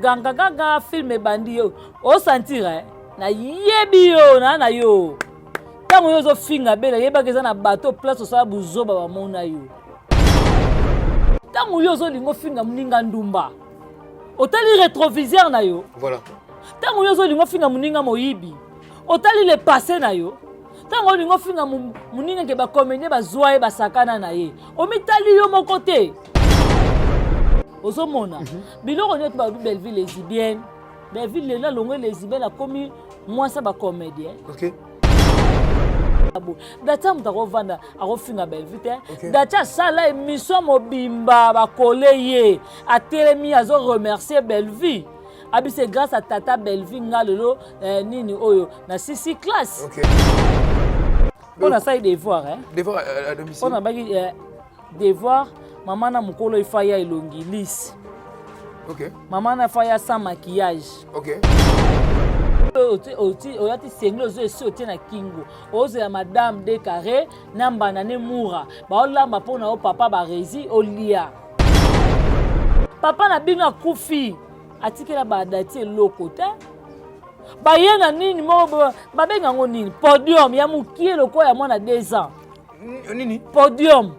ganga ganga film bandi yo o sentir na yebi yo na yo tango yo zo finga bela yeba keza na bateau place osala buzoba ba mona yo tango yo zo lingo finga muninga ndumba otali rétroviseur na yo voilà tango yo zo lingo finga muninga moyibi otali le passé na yo tango lingo finga muninga ke ba comédie ba zoaye ba sakana na ye omitali yo moko te ozomona biloko nyoti ba Belleville lesbienne Belleville la longo lesbienne a commis moi ça ba comédien OK data mutako vanda akofinga Belleville data sala émission mobimba ba koleye a telemi azo remercier Belleville abi c'est grâce à tata Belleville ngalelo nini oyo na sisi classe OK on a ça devoir devoir à domicile on a baki devoir maman na mukolo ifaya ilongi lisse OK maman na faya sans maquillage OK oyati senglo zo esi otie na kingo ozela madame de carré nambana ne mura baolamba mpona o papa barezi olia papa na bino akufi atikela badati eloko te bayenga nini moko babenga ngo nini podium ya mokie lokola ya mwana 2 ans nini podium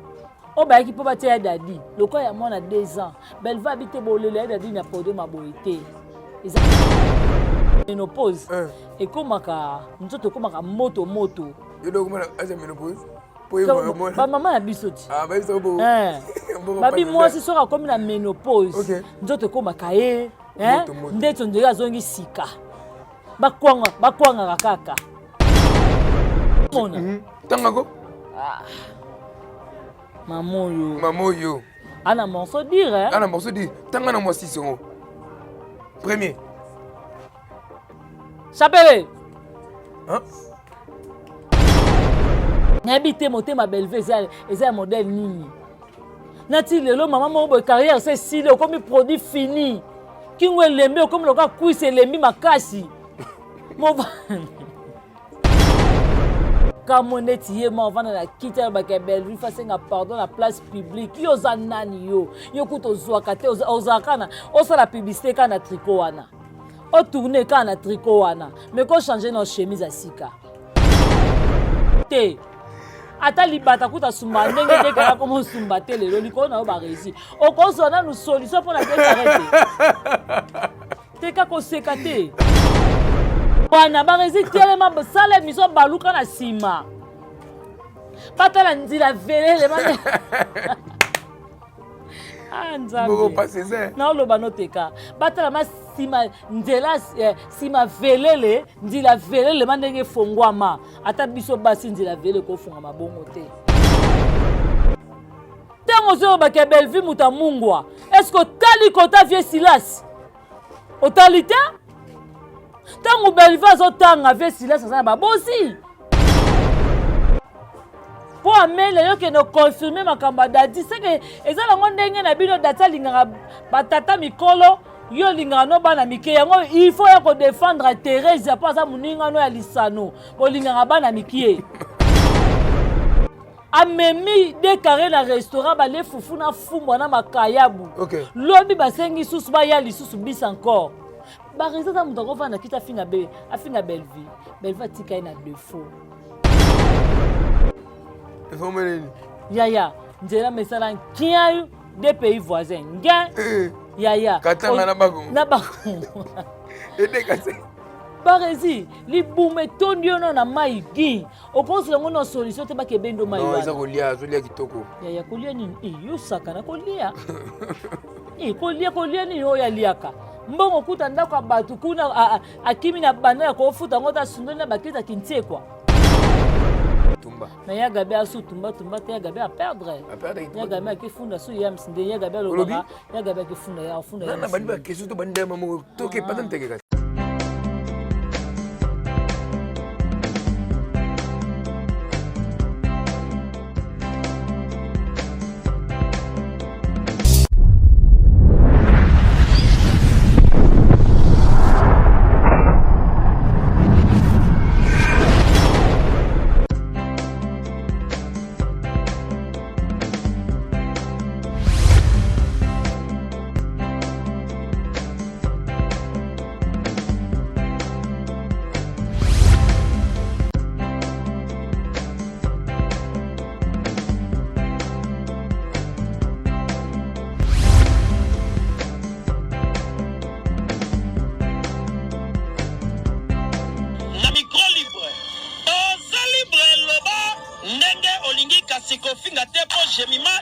o bayaki mpo batia ya dadi lokola ya mwana 2 ans Belleville abite bolelo ya dadi na podium aboye te ménopause et comment nous sommes comme moto yo donc comment est ménopause ba maman na bisoti ah ba ça beau babi moi si sera comme la ménopause nous sommes comme kae ndeto ndeka zongi sika bakwanga kaka mona tangako mamoyo ana morceau dire tangana moi 6 euros premier Chapelle. Hein? N'habite motema Belleville eza modèle nini. Nati lelo maman mo carrière c'est si comme produit fini. Kingwe lembe comme le cas kuise lembi makasi. Mo Kamoneti ye ma vana na kita ba Belleville fasenga pardon la place publique. Yo za nani yo. Yo kuto zwaka te ozakana. Osala publicité kana tricot wana. O tourner quand na tricot wana mais ko changer nos chemise à sika te ata libata kuta sumba ndenge te kala comme sumba te lelo liko na ba réussi o ko sona nous solution pour la déclarer te ka ko sekate wana ba réussi tellement sala mission baluka na sima patala ndila velele mane Boko passer ça na oloba noteka batala ma sima velele ndila velele mandenge fongwama ata biso basi ndila velele ko fongama bongo te tango zo ba ke Belleville muta mungwa est-ce que tali kota vie Silas otalite tango Belleville zo tanga vie Silas ça ba bosi pour amele yo ke no confirmer makamba dadi c'est que ezala ngo ndenge na bino data lingaka batata mikolo yo lingaka no bana mike yango il faut ya ko défendre Thérèse ya pas muninga no ya lisano bo lingaka bana mikie amemi de carré na restaurant ba le fufu na fumbwa na makayabu lobi basengi susu ba ya lisusu bis encore ba résultat muto ko vana kita finga Belleville tika ina défaut Yaya, njela mesala nkiayu des pays voisins. Ngen, yaya. Katanga na bago. Na bago. Ede kase. Barezi, li bume tondio no na maigi. Okonsi lango no solution te ba kebendo mai. Non, eza kolia kitoko. Yaya kolia nini? Yo saka na kolia. Kolia nini oya liaka. Mbongo kuta ndako batu kuna akimi na banda ko futa ngota sundoni na bakita kintiekwa. Mais ya gabe asu tumba te ya gabe a perdre. Ya gabe a kifunda su ya msinde ya gabe loba ya gabe a kifunda ya funda ya. Na bani ba kesu to bani dema mo to ke patante ke.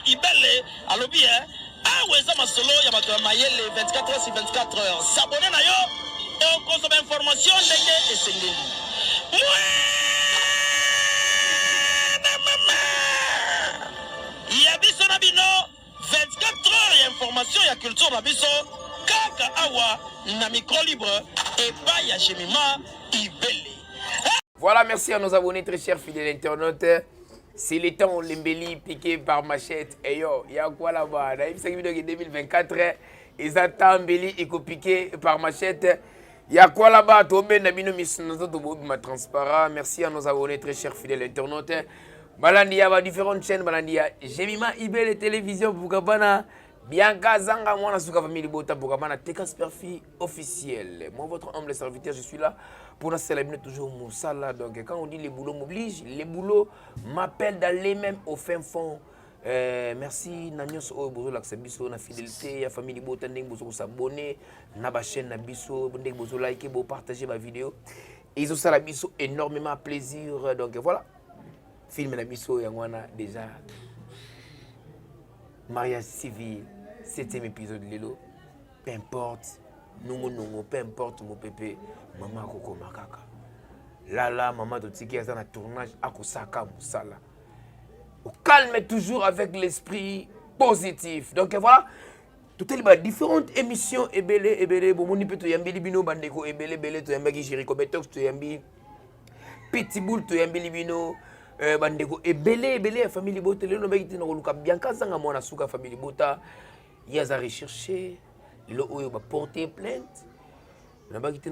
Ibele alobi aweza masolo ya bato ya mayele 24 heures sur 24 heures. S'abonner na yo et consommer information ndenge esengeli. Ya biso na bino 24 heures ya information ya culture na biso kaka awa na micro libre et pas ya Jemima Ibele. Voilà, merci à nos abonnés très chers fidèles internautes. C'est le temps l'embelli piqué par Machette. Et yo, il y a quoi là-bas? Dans 2024, ils attendent Mbeli et piqué par Machette. Il y a quoi là-bas? Tombe Nabino ma transparent. Merci à nos abonnés très chers fidèles internautes. Balandi, il y a différentes chaînes. Balandi, Jemima Ibele télévision pour Kabana. Bianca Zanga, moi, Nasuka Famille Bota pour Kabana. Tekas Perfi officiel. Moi, votre humble serviteur, je suis là. Pour nous célébrer toujours Moussala. Donc, quand on dit les boulots m'obligent, les boulots m'appellent d'aller même au fin fond. Merci, Nanyos Obozo, l'Axabiso, la fidélité, la famille Bota, Ndeng Bozo, s'abonner, na ba chaîne, na biso, Ndeng Bozo, liker, partager ma vidéo. Ils ont ça la biso énormément plaisir. Donc, voilà. Film la biso, Yangwana, déjà. Mariage civil, 7e épisode de Lelo. Peu importe. Nungo, peu importe mon pépé, maman Koko Makaka. Là, maman Totiki est dans un tournage à Kosaka Moussala. Au calme toujours avec l'esprit positif. Donc voilà, toutes les différentes émissions, Ebele, Bomoni Peto Yambi Libino, Bandeko, Ebele, Toyambaki, Jericho Betox, Toyambi, Pitbull, Toyambi Libino, Bandeko, Ebele, famille Bota, le nom est Luka Bianca Zanga, moi, Nasuka, famille Bota, Yaza recherché. Il a porté plainte. Il a porté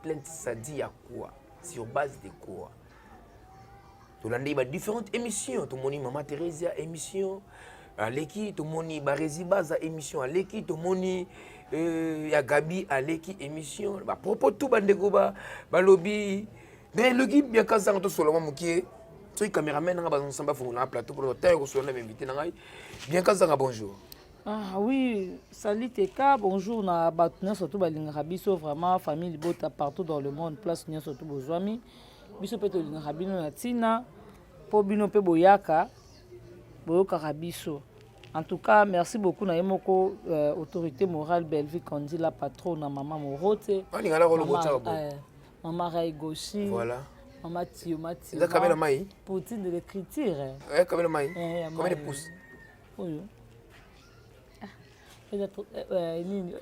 plainte, ça dit à quoi? Sur base de quoi? Tu as différentes émissions. Tu as Maman Thérèse émission. Aleki, tu as Rési Baza émission. Aleki, tu as Gabi Aleki émission. À propos de tout, Balobi. Mais le guide, bien qu'à tu sois Moukier. Tu es caméraman, tu as un plateau pour le temps. Tu es invité. Bien qu'à bonjour. Ah oui, salut Teka, bonjour na batna surtout balinga biso vraiment famille Bota partout dans le monde place nya surtout bozwami biso peto linga bino na tina po bino pe boyaka boyoka biso. En tout cas, merci beaucoup na yemoko autorité morale Belleville Kondi la patronne na maman Morote. Maman Ray Goshi. Voilà. Maman Tiomati. Vous avez la maille. Poutine de l'écriture. Eh, combien de maille? Combien de pouces? Oui. Nini.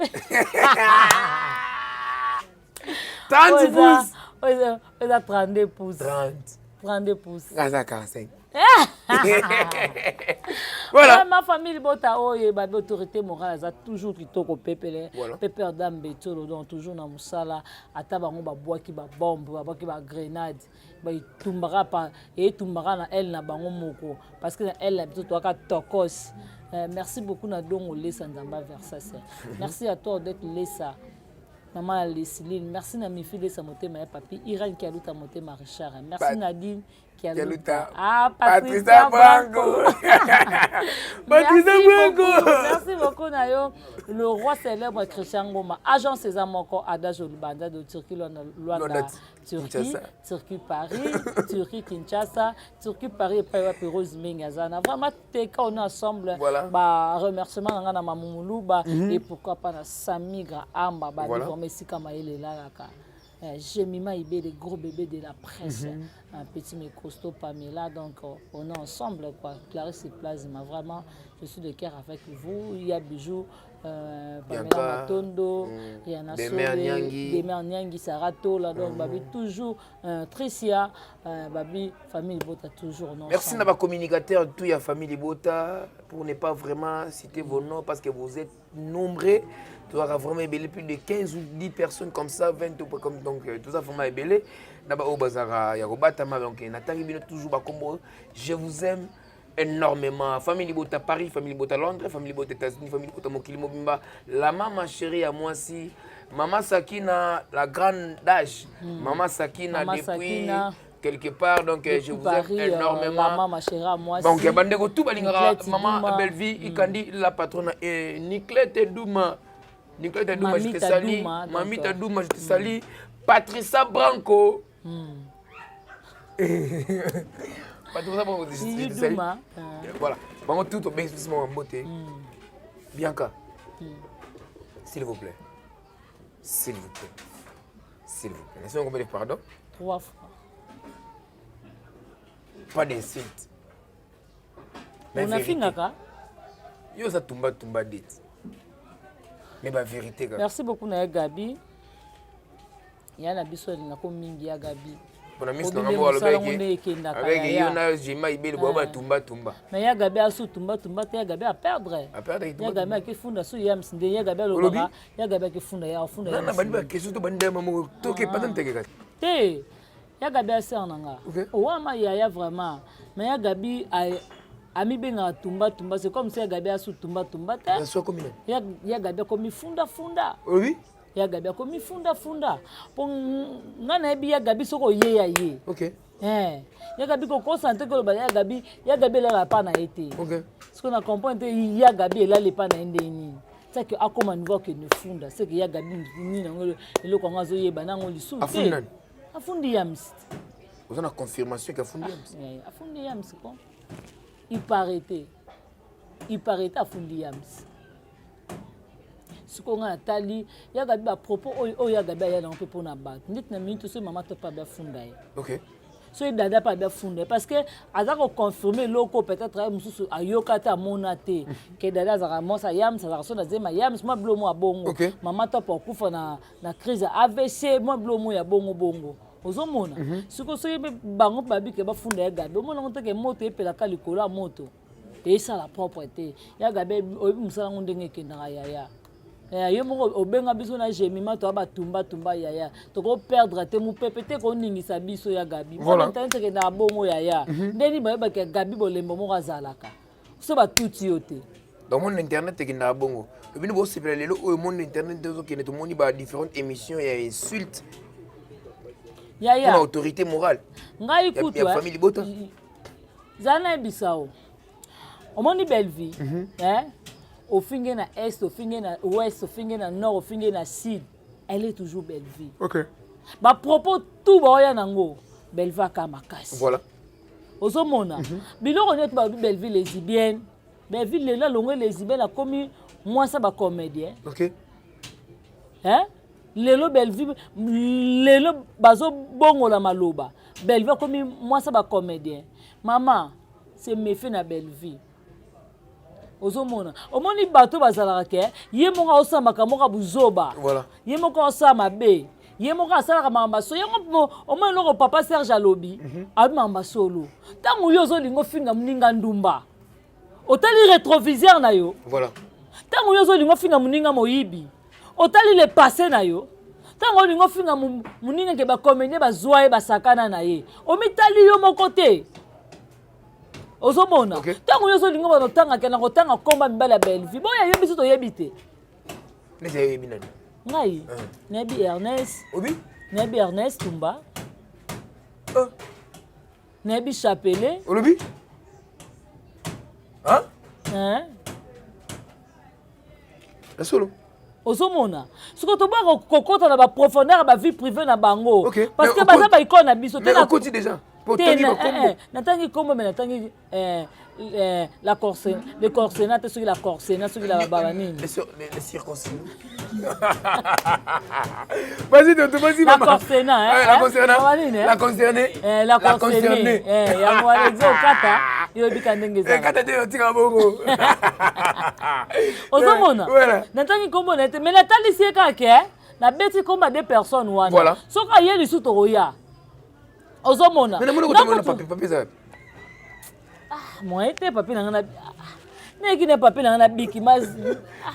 30 pouces. On a 32 pouces. 32 pouces. 45. Voilà. Ma famille Bota oye ba autorité morale a toujours kitoko pepele pepper dame betolo donc toujours na musala ata bango ba boaki ba bombe ba boaki ba grenade ba tumbara pa et tumbara na elle na bango moko parce que elle la plutôt ka tokos. Merci beaucoup na dongo lesa nzamba versase. Merci à toi d'être lesa. Maman Leslie, merci na mi fille sa motema ya papi Iran qui a luta motema Richard. Merci Nadine qui a luta. Ah Patricia Branco. Merci beaucoup Nayo. Le roi célèbre Christian Ngoma, agent César Moko Adage Olubanda de Turquie Luanda. Turquie Paris, Turquie Kinshasa, Turquie Paris et Paris Rose Mengazana. Vraiment Teka on est ensemble. Bah remerciement na Mamouloulou et pourquoi pas na Samigra Amba ba Messi Kamaele Laraka. Jemima Ibele, gros bébé de la presse. Un petit mais costaud Pamela. Donc on est ensemble quoi. Clarisse et Plasma. Vraiment, je suis de cœur avec vous. Il y a Bijou, Pamela Matondo, Rihanna Soleil, Demer Nyangi, Sarato. Là, donc babi toujours Tricia, babi famille Bota toujours. Merci à ma communicateur, tout y a famille Bota pour ne pas vraiment citer vos noms parce que vous êtes nombreux. Tu auras vraiment ébélé plus de 15 ou 10 personnes comme ça, 20 ou pas comme donc tout ça vraiment ébélé. D'abord au bazar Yarobatama donc Nathalie Bino toujours Bakombo. Je vous aime énormément. Famille Bota Paris, famille Bota Londres, famille Bota États-Unis, famille Bota Mokili Mobimba. La maman chérie à moi aussi. Maman Sakina, la grande Dash. Maman Sakina depuis quelque part donc je vous aime énormément. Maman chérie à moi aussi. Donc bandeko tout balingara maman Belleville Ikandi la patronne et Niclette Douma. Niclette Douma, je te salue. Mamita Douma, je te salue. Patricia Branco. Pas tout ça pour vous Yuduma. Voilà. Bon, tout au bien en beauté. Bianca. S'il vous plaît. S'il vous plaît. S'il vous plaît. Laissez-moi combien de pardon? 3 fois. Pas d'insulte. On a fini là. Yo ça tumba dit. Mais la vérité. Merci beaucoup na Gabi. Il y a la biso na ko mingi ya Gabi. On a mis dans le mot avec Yona Jima Ibel Boba tumba. Mais ya Gabi asu tumba te ya Gabi a perdre. Ya Gabi ki funda su yam sinde ya Gabi lo baba ya Gabi ki funda ya funda. Na ba ke su to bande mamu to ke patante ke. Te ya Gabi a ser nanga. O wa ma ya vraiment. Mais ya Gabi ami benga tumba c'est comme si ya Gabi asu tumba te. Ça comme ya Gabi comme funda. Oui. Ya Gabi comme funda. Pour ngana bi ya Gabi soko ye. OK. Ya Gabi ko concentré ko ba ya Gabi la pa na été. OK. Ce qu'on a compris ya Gabi là le pa na ndeni. C'est que akoma niveau que ne funda, c'est que ya Gabi ni na ngolo le ko ngazo ye banango lisu. Afundi yams. Vous avez la confirmation que afundi yams. Afundi yams ko. Il paraît afundi yams. Ce qu'on a tali, il y a des propos, il y a des gens qui ont na bat. Nit na minute ce maman te pas bien fondé. OK. So il dada pas bien fondé parce que azak confirmer loko peut-être mususu ayokata monate que dada za ramosa yam ça raso na zema yam moi blomo a bongo. Maman te pas kufa na crise AVC moi blomo ya bongo. Ozomona. Ce que so yebe bango babi ke ba fondé gabe. Omona ngote ke moto epela ka likolo moto. Et ça la propreté. Ya gabe musala ngondenge ke na ya. Yo moko obenga biso na jemima to ba tumba yaya to ko perdre te mu pepete ko ningisa biso ya Gabi voilà. Tante ke na bongo yaya ndeni ba ke Gabi bolembo moko azalaka so ba tuti yote dans mon internet ke na bongo bino bo sepela lelo o mon internet dezo ke to moni ba différentes émissions ya insulte yaya pour autorité morale ngai kutu ya famille bota zana bisao omoni Belleville au finge na est, au finge na ouest, au finge na nord, au finge na sud, elle est toujours Belleville. OK. Ba propos tout ba ya nango, Belleville ka makasi. Voilà. Ozomona. Biloko net ba Belleville lesbienne. Belleville là longue lesbienne a commis moi ça ba comédien. OK. Lelo Belleville lelo bazo bongo la maloba. Belleville commis moi ça ba comédien. Maman, c'est méfait na Belleville. Ozomona omoni bato bazalaka ke ye monga osamba kamoka buzoba voilà ye monga osama be ye monga asala mamba so yango omoni loko papa Serge alobi abi mamba solo tango yo zolingo finga muninga ndumba otali rétroviseur na yo voilà tango yo zolingo finga muninga moyibi otali le passé na yo tango lingo finga muninga ke ba comédien bazwa e basakana na ye omitali yo mokote Ozomona. Tango yo so lingo ba notanga ke na kotanga komba mbala Belleville. Boya yo biso to yebite. Nese yebi nani? Ngai. Nebi Ernest. Obi? Nebi Ernest Tumba. Nebi Chapelé. Olobi? Solo. Ozomona. Soko to ba kokota na ba profondeur ba vie privée na bango. Parce que baza ba icône na biso te na côté déjà. Natangi kombo mais natangi la corsena le corsena te sur la corsena sur la babanine les circoncis. Vas-y vas-y maman. La corsena la concernée la concernée ya moi exo kata yo bika ndenge za kata te otika bongo ozomona natangi kombo nete mais natali sieka ke na beti komba deux personnes wana soka yeli su to ya Ozomona. Mais le papier ça. Moi était papier na Neki ne papier na biki mas.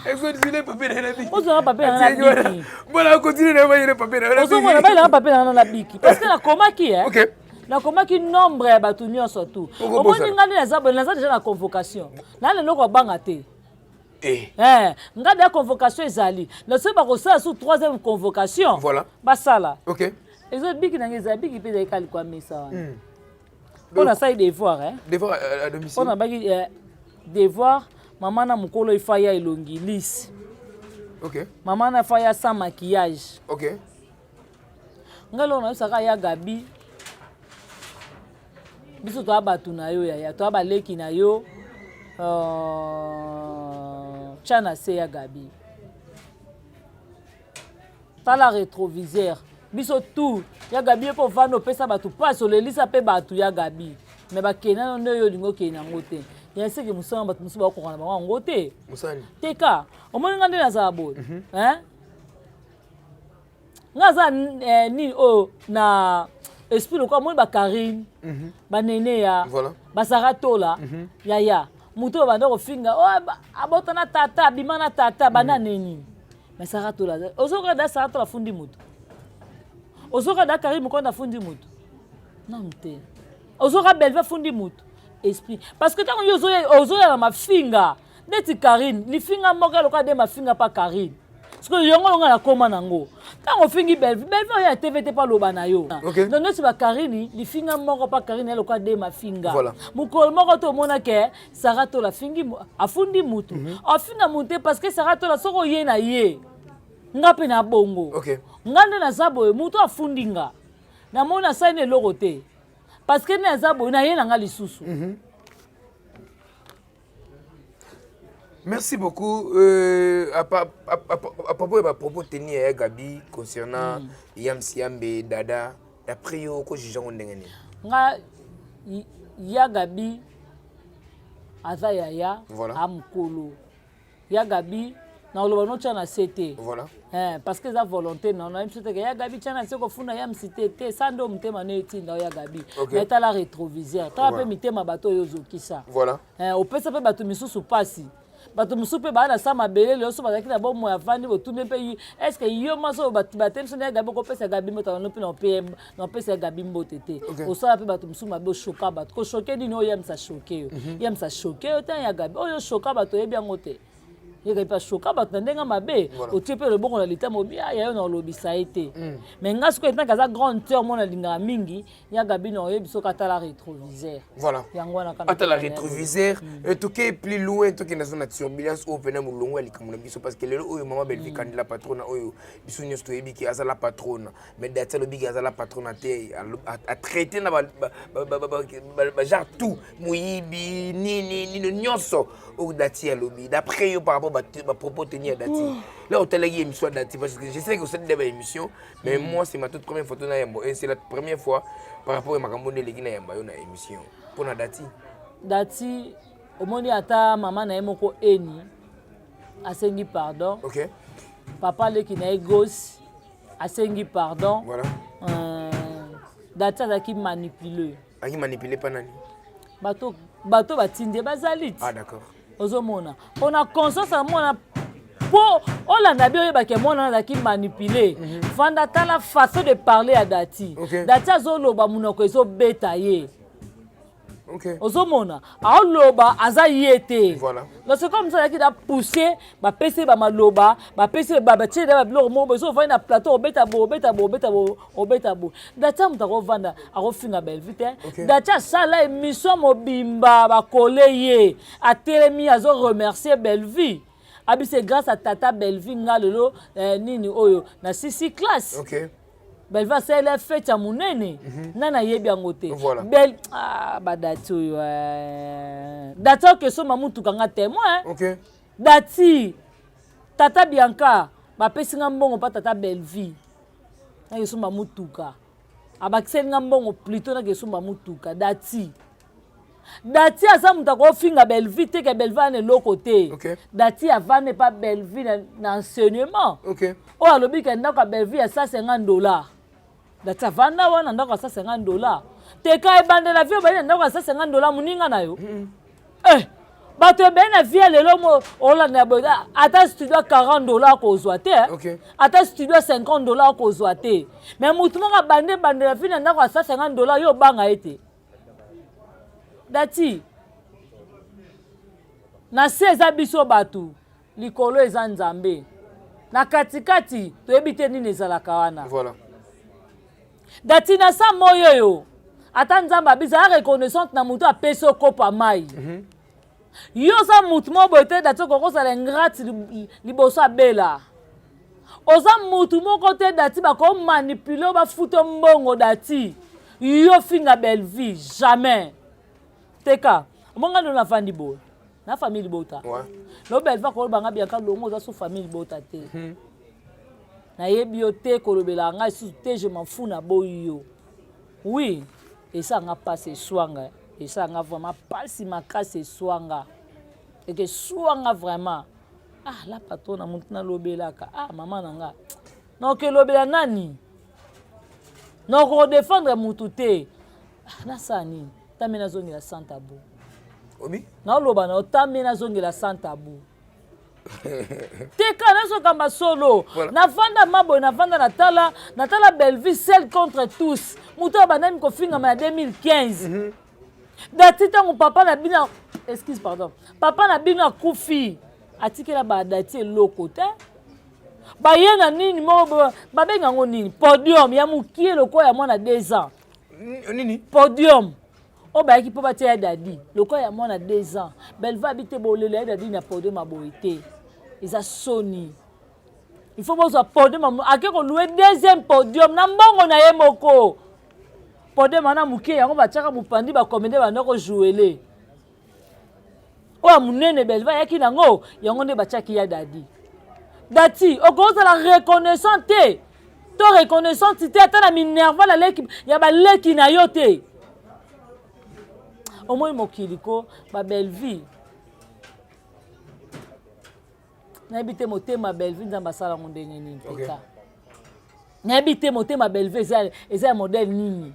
Est-ce que tu ne papier na biki? Ozona papier na biki. Voilà, continue na ba papier na biki. Ozona ba na papier na biki parce que na komaki OK. Na komaki nombre ya batu nyonso tout. Omoni ngani na déjà na convocation. Na le loko banga te. Ngade ya convocation ezali. Le se ba ko ça sous troisième convocation. Voilà. Basala. OK. Ezo biki na ngeza biki pe za kali kwa mesa wana. On a ça devoir Devoir à domicile. On a baki devoir maman na mukolo ifaya elongi lisse. OK. Maman na faya sans maquillage. OK. Ngalo na saka ya Gabi. biso to abatu na yo ya to abaleki na yo chana se ya Gabi tala rétroviseur biso tout ya Gabi po vano pesa batu passe le lisa pe batu ya Gabi mais ba kena no yo lingo kena ngote ya seke musanga batu musu ba ko kana ba ngote musani teka omoni ngande na zabo hein ngaza ni o na esprit le quoi moi ba Karine ba nene ya voilà ba Saratola ya muto ba ndoko finga o abota na tata bimana tata bana neni mais Saratola ozoka da Saratola fundi muto ozoka da Karine ko na fundi muto non te ozoka Belva fundi muto esprit parce que tant ozoya na mafinga neti Karine li finga moka loka de mafinga pa Karine parce que yongo longa na koma nango tant on fingi Belva ya TVT pa loba na yo donc neti ba Karine li finga moko pa Karine loka de mafinga voilà mukol moko to mona ke Saratola fingi afundi mutu afina monte parce que Saratola soko ye na ye ngape na bongo ngande na zabo mutu afundi nga na mona saine lokote parce que na zabo na ye na nga lisusu. Merci beaucoup. À propos de propos tenus à Gabi concernant Yam Siambe, Dada, d'après yo, quoi j'ai jamais entendu. Nga ya Gabi, aza yaya, amkolo. Ya Gabi, na oloba no tchana CT. Voilà. Parce que la volonté non, même si ya Gabi tchana se ko funa Yam CT, sando mtema ne tinda ya Gabi. Mais ta la rétroviseur, ta pe mitema bato yozo kisa. Voilà. Au pesa pe bato misusu pasi. Bato musupe ba na sama belele oso bazaki na bomo ya vandi botumbe pe est-ce que yo maso batem so na Gabi ko pesa Gabi mota no pe na PM no pesa Gabi mbotete osala pe bato musuma be choka bato ko choquer dino yam sa choquer yam sa choquer ta ya Gabi oyo choka bato yebi ngote yega pa choka bato ndenga mabe o tiepe le bongo na lita mobia ya yo na lobisa ete mais ngasu ko etanga za grande sœur mona linga mingi ya Gabi no yebi so kata la rétroviseur voilà yango na kana ata la rétroviseur et tout qui est plus loin tout qui est dans une turbulence au pena mulongo ali kamuna biso parce que le oyo maman Belvi la patronne oyo biso nyo sto yebi ki azala patronne mais data lo bigi azala patronne te a traiter na ba genre tout muyibi ni nyonso au dati lobi d'après yo par rapport à propos tenir à Dati. Là, au télé, il y a une émission Dati parce que je sais que c'est une émission, mais moi, c'est ma toute première photo dans Yambo. Et c'est la première fois par rapport à ma campagne de l'équipe Yambo, une émission. Pour Dati. Dati, au moment où ata maman na yemoko eni, asengi pardon. Ok. Papa le qui na gosse, asengi pardon. Voilà. Dati a qui manipulé. A qui manipulé pas nani? Bato batinde bazalit. Ah d'accord. Ozomona on a conscience à mona po olanda bi oyeba ke mona na ki manipuler fanda tala façon de parler à Dati Dati azoloba munoko ezo beta ye ozomona aoloba aza yete voilà donc c'est comme ça qui a poussé ba pese ba maloba ba pese ba tche ba biloko mo bezo va na plateau obeta bo Dati mutako vanda akofinga belle vite Dati sala émission mobimba ba koleye a telemi azo remercier Belvi abi c'est grâce à tata Belvi ngalelo nini oyo na sisi classe Belva c'est la fête à munene nana yebi angote bel Dati oyo Dati que so mamutu kanga témoin Dati tata Bianca ba pesinga mbongo pa tata Belvi na yeso mamutuka abakisenga mbongo plutôt na yeso mamutuka Dati asa mutako finga Belvi te ke Belva ne lokote Dati avane pa Belvi na enseignement o alobi ke ndako Belvi ya $150 Dati avanda wana ndako ya $150 te ka ebandela vie ba ndako ya $150 muninga na yo bato ben na vie lelo mo olanda boda ata studio $40 ko zoate ata studio $50 ko zoate mais mutu mo ka bandela vie na ndako ya $150 yo banga ete Dati na seza biso batu likolo eza nzambe na katikati toyebi te nini ezalaka wana voilà Dati na sa moyo yo ata nzambe abiza reconnaissante na mutu apesi okopa mai yo sa mutu mo boye te Dati okokosala ingrate liboso abela oza mutu moko te Dati bakomanipule bafuto mbongo Dati yo finga belle vie jamais teka monga ndo na fandi bo na famille bota lo belle va ko banga bien ka longo za so famille bota te na yebi yo te ko lobela nga su te je m'en fous na boyo oui et ça nga passe swanga et ça nga vraiment passe ma casse swanga et que swanga vraiment la patronne a monté na lobelaka maman nanga non que lobela nani non ko défendre mutu te na sani tamena zongi la santa bu obi na loba na tamena zongi la santa bu teka na so kamba solo na vanda mabo na vanda na tala belle vie seule contre tous mutu abanani ko finga ma 2015 dati tango papa na bina excuse pardon papa na bina kufi atikela ba dati loko te bayena nini mo babenga ngo nini podium ya mukie loko ya mwana 2 ans nini podium o ba ki po ba tia dadi loko ya mwana 2 ans belle va habiter bolele ya dadi na podium aboité isa soni il faut bozo podium akeko louer deuxième podium na mbongo na ye moko podium na mukie yango ba tiaka mupandi ba komende ba ndoko jouer o munene belle va yaki nango yango nde ba tiaki ya dadi dati okoza la reconnaissante to reconnaissante te ata na minerva la leki ya ba leki na yo te au moins mokiliko ba belle vie na habite motema belle vie nzamba sala ngondenge nini peka na habite motema belle vie eza modèle nini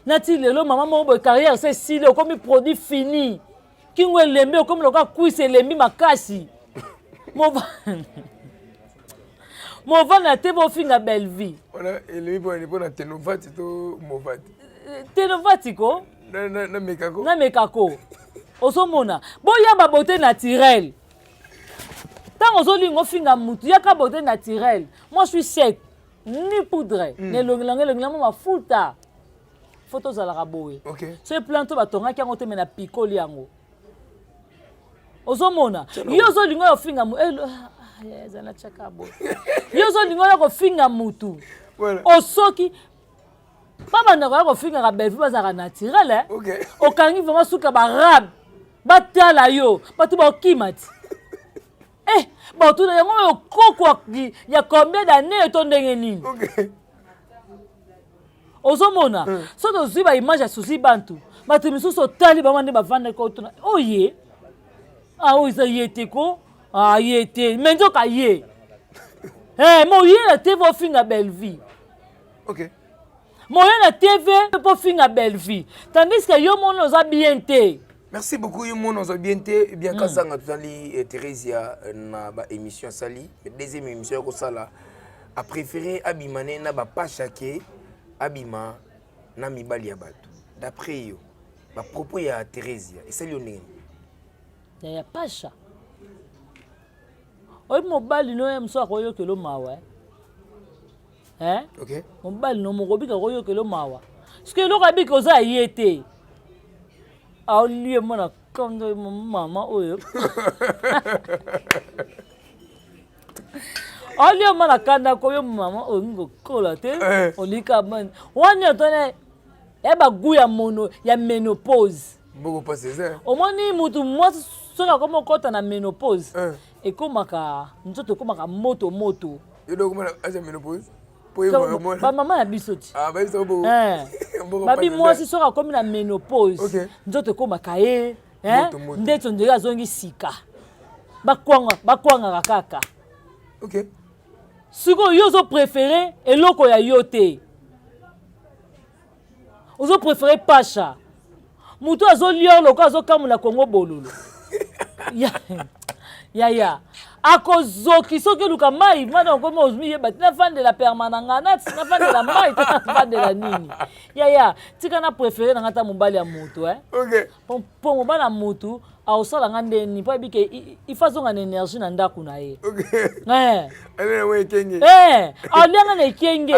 nati lelo maman mo bo carrière c'est si comme produit fini kingo lembe comme loka kuise lembi makasi Mon van na te bo finga belle vie. Voilà, et lui pour na tenovati to movati. Tenovati ko? Na mekako. Na mekako. Osomona. Bo ya ba beauté naturelle. Tant ozo lingo finga mutu ya ka beauté naturelle. Moi je suis sec. Ni poudre. Ne longelangela ma futa. Photos à la raboé. OK. Ce planto ba tonga ki ngote mena pikoli yango. Osomona. Yo zo lingo yo finga mu zana chakabo yozo lingola ko finga mutu osoki baba ndako ko finga ka belle bazaka naturel OK okangi vraiment suka ba rab batala yo batu ba okimati ba tu yango yo kokwa ya combien d'années to ndenge nini OK ozomona so to ziba image asusi bantu batu misuso tali ba mande ba vanda ko tuna oye oza yete ko yete menzo ka ye mo ye la TV finga belle vie OK mo ye la TV po finga belle vie tandis que yo mono za bien te merci beaucoup yo mono za bien te bien kasanga tali Theresia na ba émission sali deuxième émission ko sala a préféré abimane na ba pachake abima na mibali ya bato d'après yo ba propos ya Theresia et sali onene ya pasha oyi mobali no mso akoyokela mawa OK mobali no mokobika koyokela mawa sike eloko abika oza ye te aolie mwana kanga mama oyo aolie mwana kanda koyo mama oyo ngokola te olika mani wani otone eba gu ya mono ya ménopause beaucoup passé ça omoni mutu mwasi soka komo kota na ménopause ekomaka nzoto ekomaka moto yodo komana aja menopause ba mama ya biso ti ba biso bo babi mwasi soka komi na ménopause nzoto ekomaka ye ndeto ndenge azongi sika bakwangaka kaka OK sikoyo yo ozo préféré eloko ya yo te ozo préféré pasha mutu azolia loko azokamula kongo bololo ya akozoki soki luka mai mwana ngoma ozmi yeba tina vandela permananga na vandela mai tina vandela nini ya tika na préféré na ngata mobali ya mutu OK po mobali ya mutu aosala nga ndeni mpo ayebike ifazonga na énergie na ndako na ye alianga na ekenge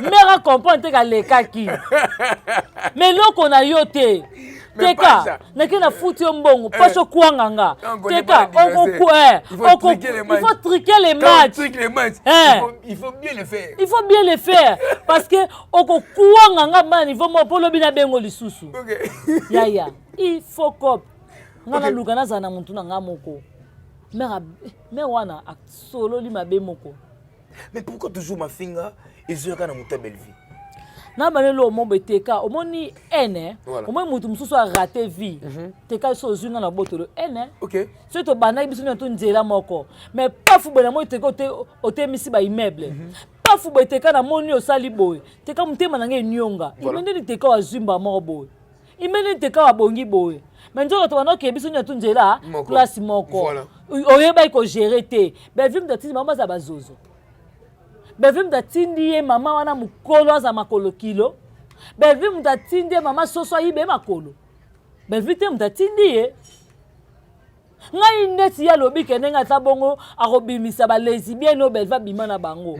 mera comprendre te kalekaki me eloko na yo te teka nake na futi yo mbongo mpasi okuwanganga teka il faut triquer les matchs il faut bien le faire il faut bien le faire parce que okokuwanganga bana niveau mo mpo lobi na bengo lisusu yaya il faut cop nga na luka nazala na muntu na nga moko mère wana asololi mabe moko. Mais pourquoi toujours ma finga ezoyaka na muta belle vie? Na banelo mombe teka omoni ene omoni mutu mususu a raté vie teka so zuna na botolo ene OK so to bana biso na to nzela moko mais pas fu bana mo teka ote misi ba immeuble pas fu teka na moni osali boy teka mutema na nge nyonga imende teka wa zumba moko boy imende teka wa bongi boy mais nzo to bana ke biso na to nzela place moko oyeba ko gérer te be vim de tisi mama za bazozo Bevim da tindi ye mama wana mukolo za makolo kilo. Bevim da tindi ye mama soso ibe makolo. Bevim da tindi ye. Ngai ndeti ya lobi kenenga tabongo akobimisa ba lesbienne no belva bimana bango.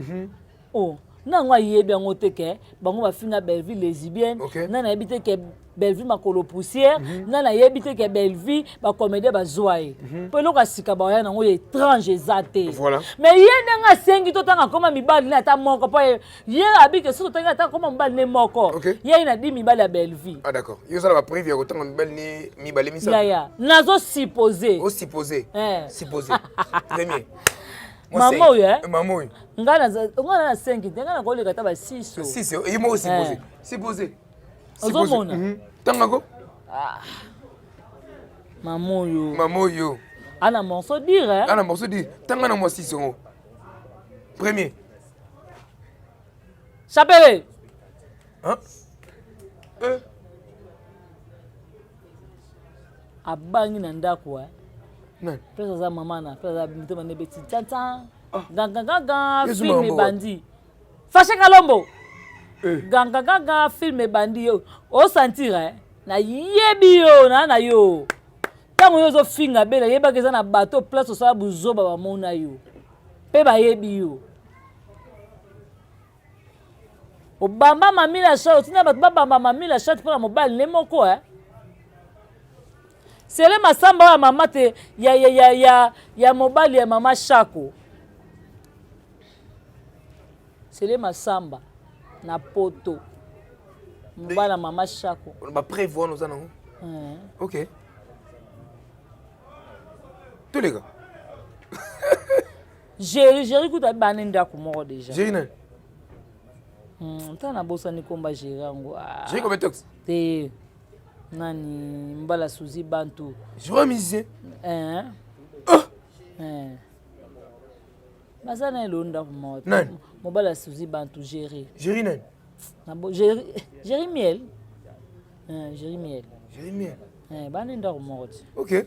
Oh, na ngwa yebi yango teke bango bafinga belvi lesbienne. Na yebite ke belvi makolo poussière. Na yebite ke belvi ba comédie ba joie. Pelo ka sika ba yana ngo étrange ezate. Mais ye nga sengi to tanga koma mibali na ta moko po ye abike so tanga ta koma mibali ne moko. Ye na di mibali ya belvi. Ah d'accord. Yo ça va prévu ya kotanga mibali ne mibali misa. Ya. Nazo supposer. O supposer. Supposer. Très bien. Maman oyo Maman oyo. Ngana na sengi tenga na koleka ta ba 6. 6 et moi supposer. Supposer. Ozomona. Tangako? Maman yo. Ana morceau dire hein? Ana morceau dire. Tanga na moi 6 euros. Premier. Chapelle. Hein? Abangi na ndako Non. Pesa za mama na pesa za mito mane beti tata. Ganga film bandi. Fashe Kalombo. Ganga film bandi yo. O sentir na yebi yo na yo. Tango yo zo finga bela yeba keza na bateau place o sala buzoba ba mona yo. Pe ba yebi yo. O bamba mamila shot tina bat bamba mamila shot pour mobile ne moko C'est le masamba ya mama te ya mobile ya mama Shako. C'est le masamba na poto. Mobile ya mama Shako. On va prévoir nous allons. OK. Tous les gars. Jéri kuta banenda ko moko déjà. Jéri na. Tana bosa ni komba jéri ngo. Jéri comme tox. Te nani mbala Suzy Bantu. Je vois musicien. Bazana elonda ko moko. Nani? Mbala Suzy Bantu Jéri. Jéri na. Jéri Miel. Jéri Miel. Jéri Miel. Banenda ko moko. OK.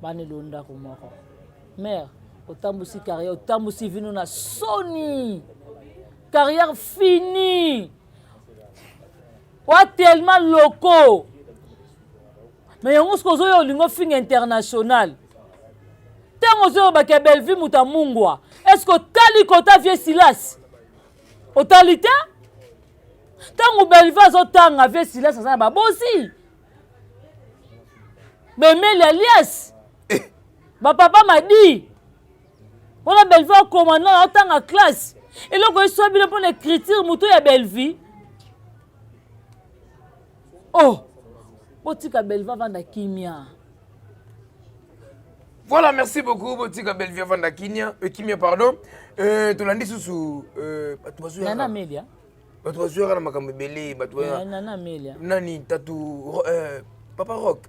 Bani londa ko moko. Mère, otambusi carrière, otambusi vino na Sony. Carrière finie. Wa tellement locaux. Mais on se cause au lingo fin international. Tango zo ba ke Belleville muta mungwa. Est-ce que tali kota vie Silas? Otalita? Tango Belleville zo tanga vie Silas ça ba bosi. Mais alias. Ba papa m'a dit. On a Belleville commandant en tant que classe. Et là quand soit bien pour l'écriture muto ya Belleville. Oh. Botika Belleville vanda kimia. Voilà, merci beaucoup Botika Belleville vanda kimia pardon. Tolandi susu Nana Melia. Batwazura na makambo belé batwa. Nana Melia. Nani tatu Papa Rock.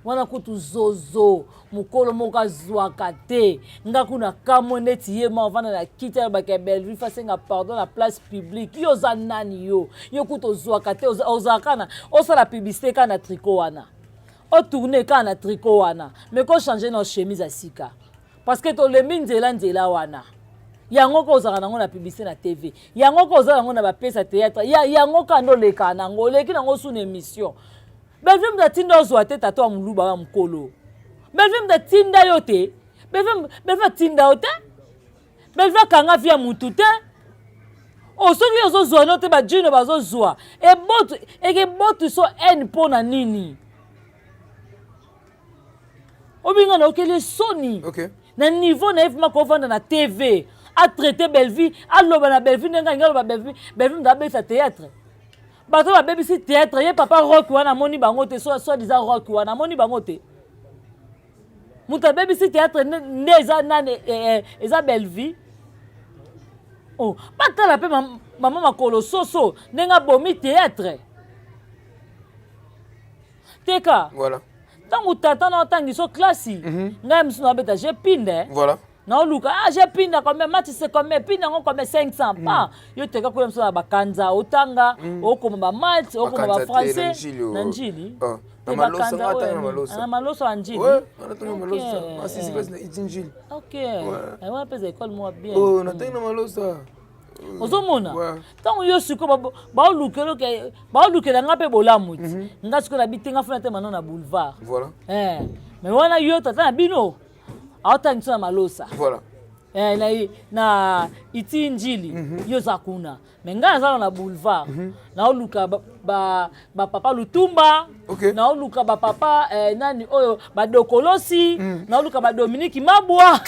Wana kutu zozo mukolo moka zwaka te nga kuna kamo neti ye ma vana na kita ba ke Belleville fasenga pardon la place publique yo za nani yo kuto zwaka te ozakana osala publicité kana tricot wana o tourner kana tricot wana mais ko changer na chemise à sika parce que to le nzela wana yango ko ozaka nango na publicité na TV yango ko ozaka nango na ba pesa théâtre yango ka ndo leka nango leki nango sous émission Belvi mtatinda ozwa te tato muluba wa mkolo. Belvi mtatinda yote. Belvi tinda yote. Belvi kanga via mutu te. Osoki yozo zwa note ba jino bazo zwa. Eke botu so en pona nini. Obinga na okele soni. OK. Na niveau na ifma ko vanda na TV. A traiter Belvi, a loba na Belvi nenga ngalo ba Belvi mdabe sa théâtre. Bato ba baby si théâtre, ye papa rock wana moni bango te so disant rock wana moni bango te. Muta baby si théâtre neza nane eza Belvi. Oh, pas la pe maman makolo soso nenga bomi théâtre. Teka. Voilà. Tangu tata na tangi so classe. Nga msuna beta je pinde. Voilà. Non, Luca, j'ai pinda comme match, c'est comme pinda comme 500 pas. Yo te comme ça bakanza otanga, o comme ba match, o comme ba français, nanjili. Na maloso ngata na maloso. Na maloso anjili. Ouais, on a na maloso. Ah si c'est na itinjili. OK. Et on pèse école moi bien. Oh, na tena maloso. Ozomona. Tango yo siko ba lukelo ke ba lukela ngape bolamuti. Nga siko na bitinga fona te manon na boulevard. Voilà. Mais wana yo tata na bino. Autant que ça malosa. Voilà. Na iti njili yoza kuna. Menga zalo na boulevard. Na oluka ba papa Lutumba. Okay. Na oluka ba papa nani oyo ba Dokolosi. Na oluka ba Dominique Mabwa.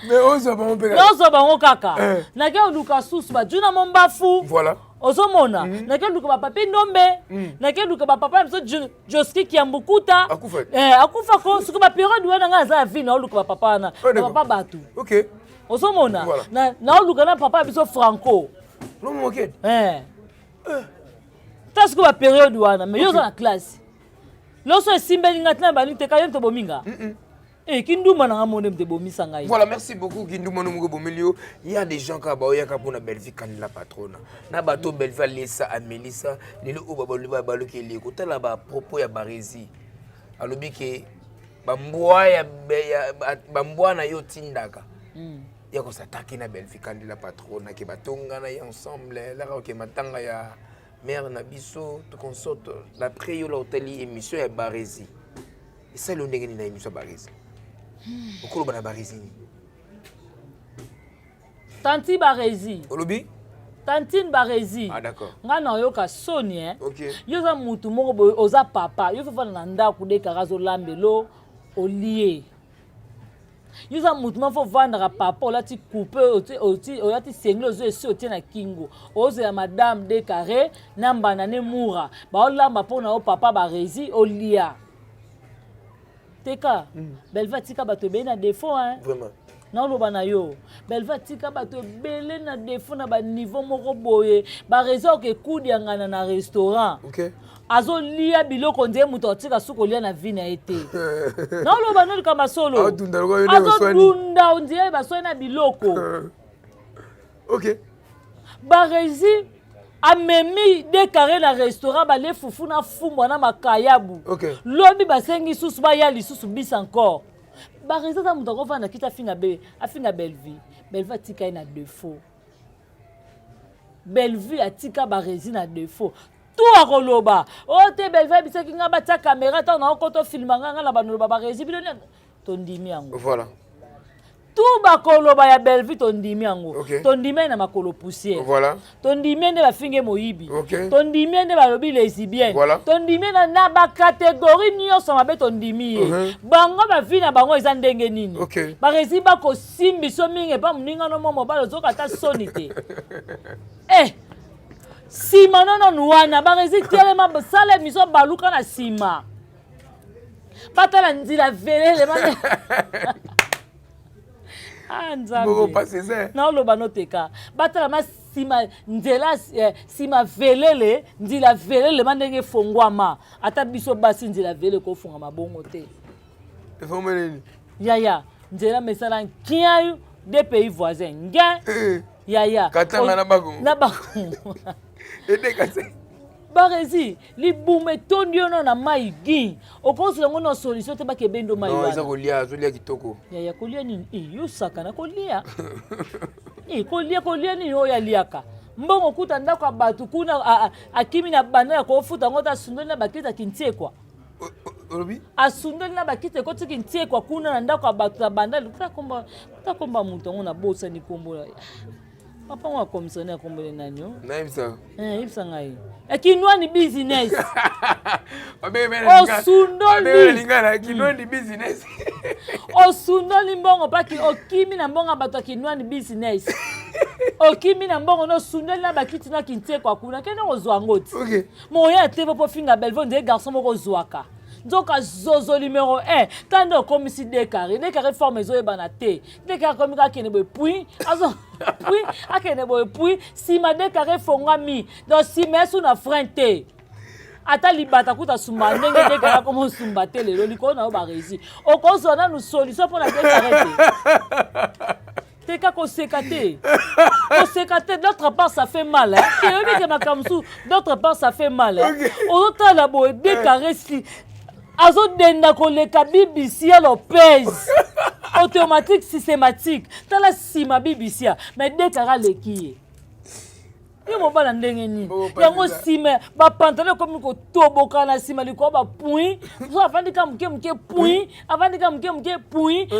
Mais ozo ba mon père. Ozo ba mon kaka. Na ke oluka susu ba juna mombafu. Voilà. Ozomona na ke luka ba papa Ndombe na ke luka ba papa mso Joski Kiambukuta akufa ko suko ba periode wana nga za vie na luka ba papa na papa batu. OK. Ozomona na luka na papa biso Franco no mo OK. Ta suko ba periode wana mais yo za na classe loso simbeli ngatna ba ni te kayo to bominga Kinduma na ngamone mte bomisa ngai. Voilà, merci beaucoup Kinduma no mugo bomilio. Il y a des gens ka ba oyaka pona Belvi kan la patrona. Na bato Belvi alesa amelisa lelo o baba liba baloki leko tala ba propos ya Barezi. Alobi ke bambwa na yo tindaka. Ya ko s'attaquer na Belvi kan la patrona ke batonga na ensemble la ka ke matanga ya mère na biso to consorte d'après yo la hôteli émission ya Barezi. Et ça le ndenge ni na émission Barezi. Okolo bana Barezi. Tanti Barezi. Olobi? Tantine Barezi. Ah d'accord. Nga na yoka soni OK. Yo za mutu moko boy oza papa, yo fa na ndako de karazo lambelo olie. Yo za mutu ma fo vendre papa olati couper olati senglo zo esi otie na kingo. Ozo ya madame de carré namba na ne mura. Ba olamba pona o papa Barezi olia. Teka, Belva tika bato be na défaut Vraiment. Non lo bana yo. Belva tika bato belé na défaut na ba niveau moko boye. Ba raison ke kudi ngana na restaurant. OK. Azo lia biloko nde muto tika suko lia na vina été. Non lo bana kama solo. Azo dunda ondié ba so na biloko. OK. Ba rezi amemi de carré na restaurant ba le fufu na fumwa na makayabu. OK. Lobi basengi susu ba ya lisusu bis encore. Ba reza ta muto ko vanda kita finga Belvi. Belvi atika na défaut. Belvi atika ba rezi na défaut. Tout akoloba. O te Belvi bisaki nga ba ta caméra ta na ko to filmanga nga la banolo ba rezi biloni tondimi yango. Voilà. Tout bakoloba ya Belvi tondimi yango. Okay. Tondimi na makolo poussière. Voilà. Tondimi nde ba finge moyibi. Okay. Tondimi nde ba lobi lesbienne. Voilà. Tondimi na ba catégorie nyonso mabe tondimi. Bango ba vina bango eza ndenge nini. Okay. Ba rezi ba ko simbi so mingi pa muninga no momo ba lozoka ta sonite. Sima nono nuana ba rezi telema sale miso baluka na sima. Patala nzila velele mane. Boko passer. Na oloba noteka. Batala ma sima nzela sima velele nzila velele mandenge fongwama. Ata biso basi nzila velele ko fonga mabongo te. Efomeleni. Ya nzela mesala kiayu des pays voisins. Nga. Ya. Katanga na bako. Na bako. Ede kase. Barezi li bume tondio no na mai gi okonso yango no solution te ba ke bendo mai wana wana no eza kolia kitoko ya kolia nini yo saka na kolia kolia ni yo ya liaka mbongo kuta ndako ya bato kuna akimi na banda ya kofuta ngo ta sundoli na bakita kintie kwa asundoli na bakita ko tiki ntie kwa kuna na ndako ya bato na banda ta komba muto ngo na bosa ni kombola papa ngo commissionnaire kombole nanyo na imsa imsa ngai akinwa ni business Kinwani business. Osundoli mbongo paki okimi na mbongo bato kinwani business. Okimi na mbongo no sundoli na bakiti na kintie kwa kuna kene ozwa ngoti. Okay. Moya tebe po finga belvo ndé garçon moko zwaka. Nzoka zozo numéro 1 tando comme si décarré forme zo ebana te. Décarré comme ka kene boy puis azo puis akene boy puis si ma décarré fongami donc si mesu na frente. Ata libata kuta sumba ndenge décarré comme sumba te lelo liko na ba réussi. Okozo na nous solution pour la décarré. Teka kosekate. Kosekate d'autre part ça fait mal hein. Que ma kamsu d'autre part ça fait mal hein. Autant la boy décarré si azo denda koleka BBC ya Lopez automatique systématique tala sima BBC mais dékara leki ye mo bana ndenge ni yango sima ba pantalon comme ko toboka na sima liko ba point so afandika mke point afandika mke point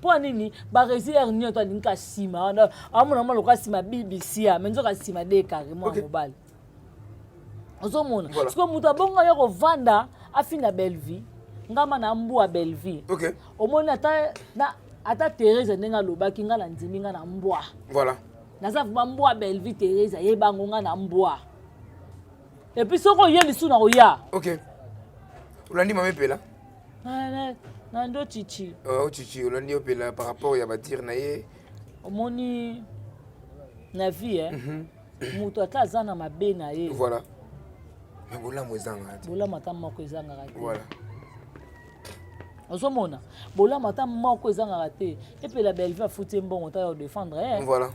po nini ba réserve ni to ninka sima amona mo loka sima BBC mais nzoka sima dékara mo mobile ozomona siko muta bonga yo ko vanda afina Belleville ngama na mbu a Belleville okay omoni ata Thérèse ndenga lobaki nga na ndimi nga na mbwa voilà naza vuma mbwa Belleville Thérèse yebango nga na mbwa et puis soko ye lisu na oya okay ulandi mame pela na ndo chichi chichi ulandi opela par rapport ya batir na ye omoni na vie muto ataza na mabe na ye voilà mais bolamu ezanga te bolamu ata moko ezangaka te voilà ozomona bolamu ata moko ezangaka te epela Belleville afuti mbongo ta ya odefendre voilà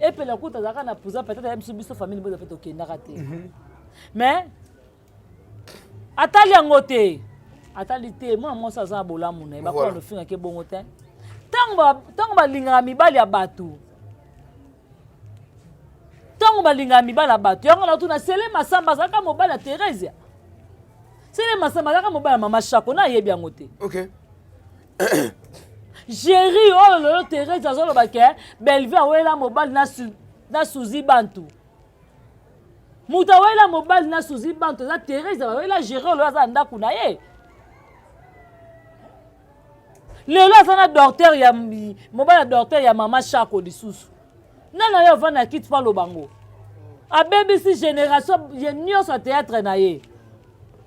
epela kuta azalaka na puza peut-être ya biso famille boza pe tokendaka te mais atali yango te atali te mwana mwasi aza na bolamu na ye bakola nofingaka ebongo te ntango balingaka mibali ya bato tango balinga mibala bato yango na tuna sele masamba azaka mobali ya Thérèse sele masamba azaka mobali ya mama Chako na yebi yango te okay Jerry oyo lolo Thérèse azoloba ke Belleville awela mobali na Suzy Bantu muta awela mobali na Suzy Bantu za Thérèse awela Jerry oyo aza ndako na ye lelo aza na docteur ya mobali ya docteur ya mama Chako lisusu nana yo vana kit pa lobango a BBC génération ye nyonso a théâtre na ye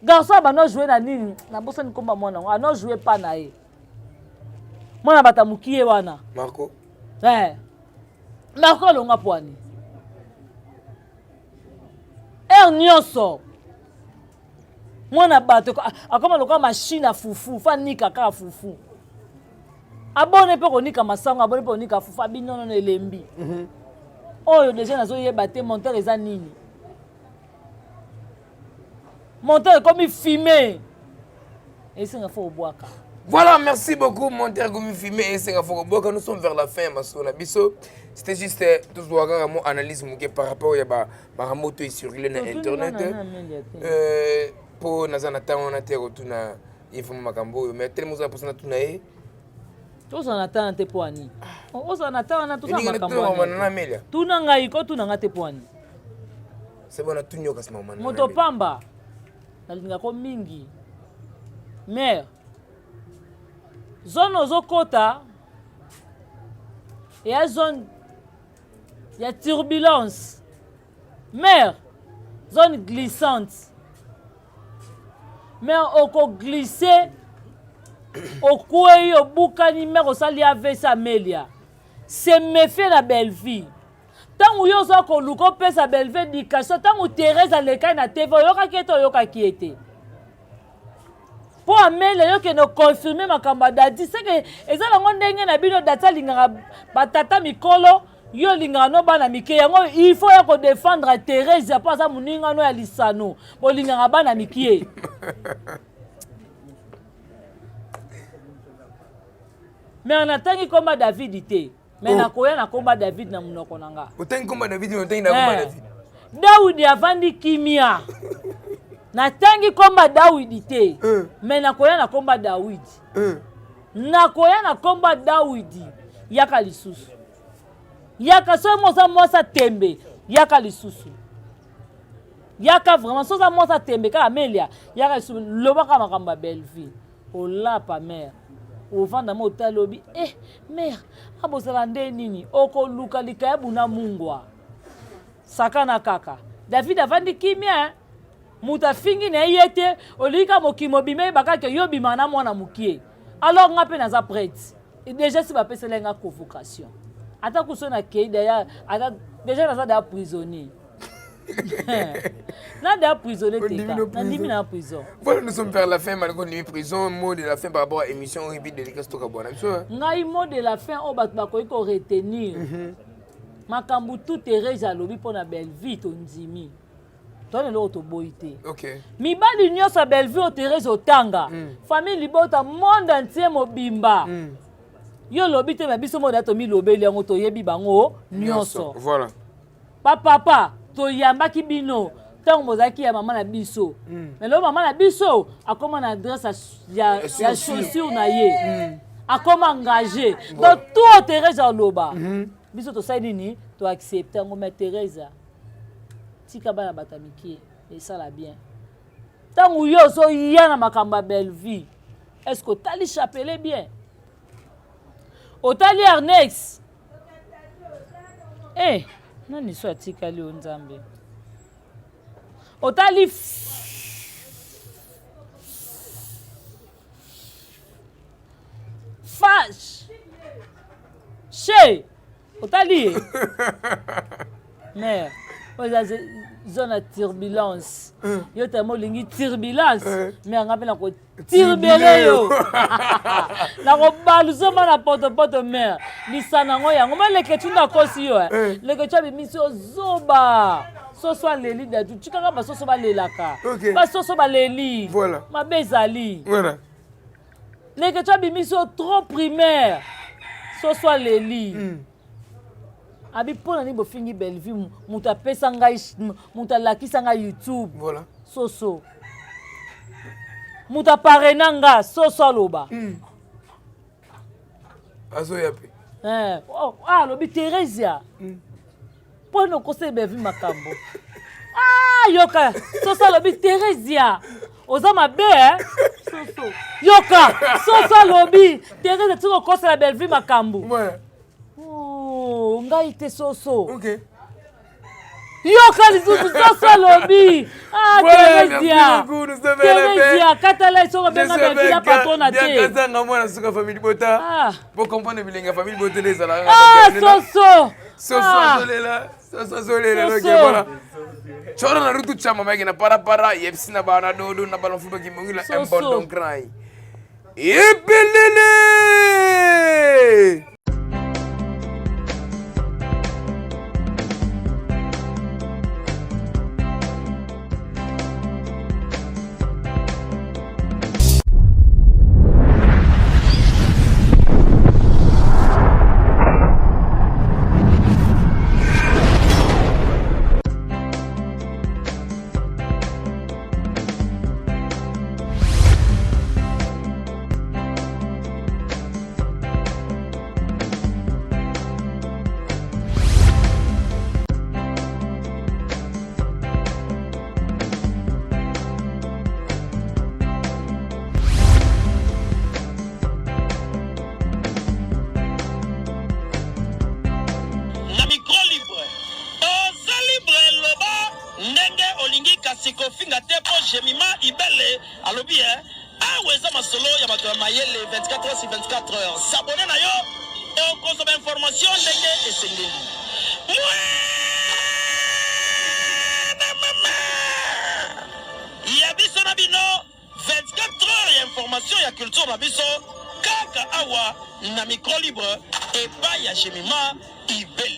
garçon bano jouer na nini na bosa ni komba mwana ano jouer pas na ye mwana batamukie wana Marco Marco longa poani nyonso mwana bato akoma loka machine a fufu fa nika ka fufu abone pe konika masango abone pe konika fufu abinono na elembi oyo déjà nazo yeba te monteur eza nini monteur comme filmé esenga fo obwaka. Voilà, merci beaucoup monteur comme filmé esenga fo obwaka. Nous sommes vers la fin masona biso. C'était juste tout doit mon analyse muke par rapport ya ba moto sur le internet pour nazana tango na tero tuna informe makambo mais tellement za posana tuna e toza na tana te poani oza na tana toza makambo Amelia tuna ngai ko tuna ngate poani c'est bon tunyo kasma mama moto pamba nalinga ko mingi mais zone ozokota ya zone ya turbulence mais zone glissante mais oko glisser okwe yo bukani mero sali avec Amelia c'est méfier la Belleville tangu yo zo ko luko pesa Belleville dikasho tangu Thérèse aleka na TV yoka keto yoka kiete pour Amelia yo ke no confirmer makamba dadi c'est que ezala ngondenge na bino data linga batata mikolo yo linga no bana mike yango il faut ya ko défendre Thérèse ya pas za muninga no ya lisano bo linga bana mikie mais on attend comme David ité Mais nakoya na komba David na munoko nanga. Otangi komba David, otangi na komba David. Daudi avandi kimia. Natangi komba Daudi te. Mais nakoya na komba Daudi. Nakoya na komba Daudi. Yaka lisusu. Yaka so mosa tembe. Yaka lisusu. Yaka vraiment soza mosa tembe ka Amelia. Yaka lisusu lobaka makamba Belleville. Ola pa mère. Ovanda mo talobi mère abosala nde nini oko luka likayabu na mungwa sakana kaka David avandi kimia muta fingi na yete olika mokimo bime bakake yo bima na mwana mukie alors ngape naza prête et déjà si ba pesela nga convocation ata kusona keida ya ata déjà naza da prisonnier. Nada prisonnier t'es na prison. Voilà, nous sommes vers la fin, malgré qu'on prison, mot de la fin par rapport à l'émission Répit de l'Éclasto Kabouana. Ngai mot de la fin, on va ko retenir. Makambu tout Thérèse alobi pour na Belleville tonzimi. Tone lo to boité. OK. Mi ba l'union sa Belleville au Thérèse otanga. Famille libota monde entier mobimba. Yo lobi te ma biso mo dato mi lobeli yango to yebi bango nyonso. Voilà. Papa to yambaki bino tant mozaki ya maman na biso mais le maman na biso akoma na adresse ya chaussure na ye akoma engagé donc tout Thérèse loba biso to sai nini to accepter ngo mais Thérèse tika bana batamiki et ça la bien tant yo so ya na makamba Belleville est-ce que tali chapelet bien otali Arnex nani so atika leo nzambe otali fash she otali mère oza zone turbulence yo tamo lingi turbulence mais ngape na ko tirbele yo na ko baluzo mana poto mère lisana ngo yango maleke tunda kosi yo leke chabi miso zoba soso leli da tu chikanga ba soso ba lelaka ba soso ba leli voilà mabezali voilà leke chabi miso trop primaire soso leli abi pona ni bofingi Belleville muta pesa ngai muta lakisa ngai YouTube voilà soso muta parenanga soso loba azo yapi lobi Thérèse pona ko se Belleville makambo yoka soso lobi Thérèse oza mabe soso yoka soso lobi Thérèse tiko ko se la Belleville makambo ouais ngai te soso OK yoka lisusu soso lobi Thérèse katala soko benga Belleville patona te yakazanga mwana suka famille bota pour comprendre bilinga famille bota les ala soso zolela donc voilà chora na rutu chama magi na para yepsi na bana dodo na balon fuba kimongila embondon cry epelele. Kofinga tepo Jemima Ibele alobi aweza masolo ya bato mayele 24 heures sur 24 heures s'abonner na yo et consommer information ndenge esengeli ya biso na bino 24 heures ya information ya culture na biso kaka awa na micro libre et pas ya Jemima Ibele.